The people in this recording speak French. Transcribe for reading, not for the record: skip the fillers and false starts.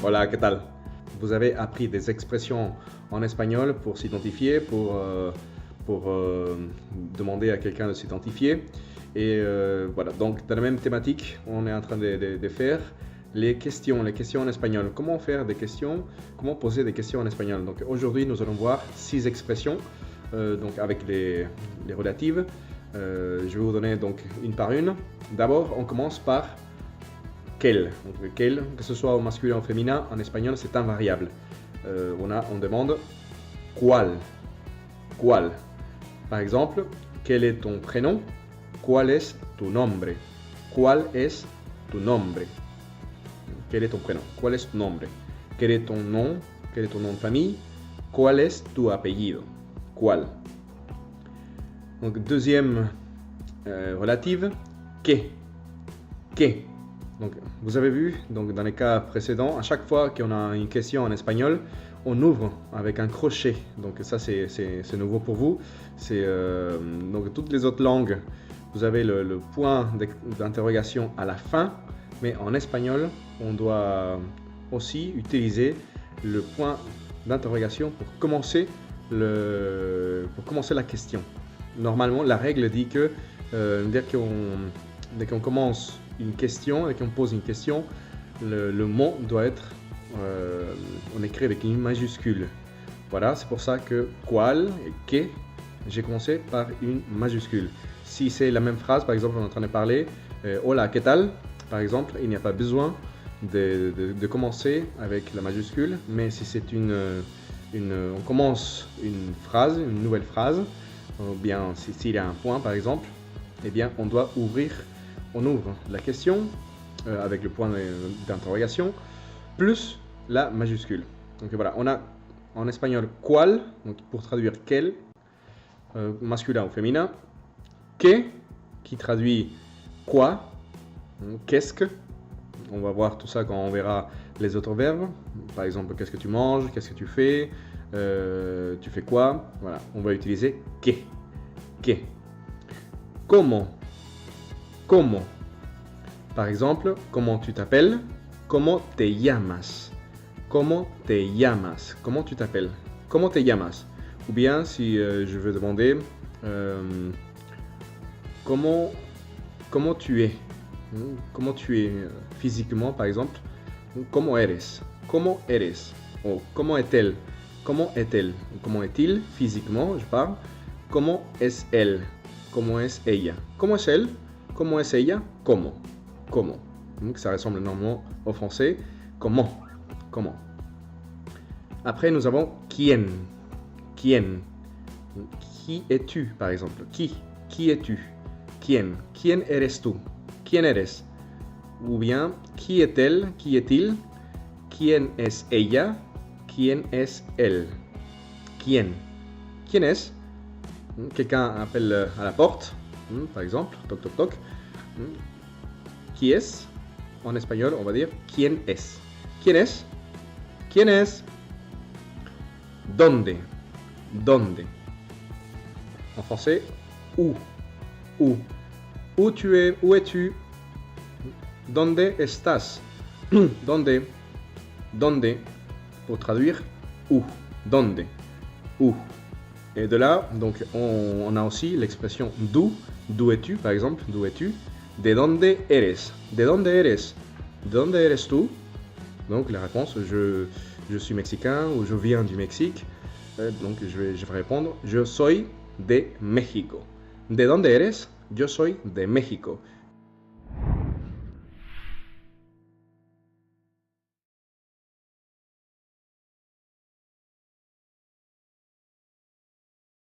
Hola, ¿qué tal? Vous avez appris des expressions en espagnol pour s'identifier, pour demander à quelqu'un de s'identifier. Et voilà, donc dans la même thématique, on est en train de faire les questions en espagnol. Comment faire des questions, comment poser des questions en espagnol. Donc aujourd'hui, nous allons voir 6 expressions, donc avec les relatives. Je vais vous donner donc une par une. D'abord, on commence par quel. Donc, quel, que ce soit au masculin ou au féminin, en espagnol, c'est invariable. On demande cuál. Cuál. Par exemple, quel est ton prénom? ¿Cuál es tu nombre? ¿Cuál es tu nombre? Quel est ton prénom? ¿Cuál es tu nombre? Quel est ton nom? Quel est ton nom de famille? ¿Cuál es tu apellido? ¿Cuál? Donc, deuxième relative, que. Que. Donc, vous avez vu, donc, dans les cas précédents, à chaque fois qu'on a une question en espagnol, on ouvre avec un crochet. Donc ça, c'est nouveau pour vous. Donc toutes les autres langues, vous avez le point d'interrogation à la fin, mais en espagnol, on doit aussi utiliser le point d'interrogation pour commencer la question. Normalement, la règle dit que dès qu'on commence une question, dès qu'on pose une question, le mot doit être, on écrit avec une majuscule. Voilà, c'est pour ça que cuál et que, j'ai commencé par une majuscule. Si c'est la même phrase, par exemple, on est en train de parler hola, ¿qué tal? Par exemple, il n'y a pas besoin de commencer avec la majuscule, mais si c'est on commence une phrase, une nouvelle phrase, ou bien s'il y a un point par exemple, eh bien on ouvre la question avec le point d'interrogation plus la majuscule. Donc voilà, on a en espagnol cuál, donc pour traduire quel, masculin ou féminin, que, qui traduit quoi, qu'est-ce que. On va voir tout ça quand on verra les autres verbes. Par exemple, qu'est-ce que tu manges, qu'est-ce que tu fais quoi. Voilà, on va utiliser que. Que. Comment. Comment. Par exemple, comment tu t'appelles? Comment te llamas? Comment te llamas? Comment tu t'appelles? Comment te llamas? Ou bien si je veux demander comment tu es? Comment tu es physiquement, par exemple? Comment eres? Comment eres? Oh, comment est-elle? Comment est-elle? Comment est-il physiquement, je parle? Comment est elle? Comment est ella? Comment est elle? Comment est ella? Comment? Comment? Donc ça ressemble normalement au français. Comment? Comment? Après, nous avons quién. Quién. Qui es-tu, par exemple? Qui es-tu? Quién. Quién eres tú? Quién eres? Ou bien, qui est-elle? Qui est-il? Quién es ella? Quién es él? Quién. Quién es? Quelqu'un appelle à la porte, par exemple. Toc, toc, toc. Qui es? En espagnol, on va dire quién es. ¿Quién es? ¿Quién es? ¿Dónde? ¿Dónde? En français, où? Où? Où tu es? Où es-tu? ¿Dónde estás? ¿Dónde? ¿Dónde? Pour traduire, où? ¿Dónde? Où? Et de là, donc, on a aussi l'expression d'où. D'où es-tu, par exemple? D'où es-tu? ¿De dónde eres? ¿De dónde eres? ¿De dónde eres tú? Donc la réponse, je suis mexicain ou je viens du Mexique. Donc je vais répondre, je soy de México. ¿De dónde eres? Yo soy de México.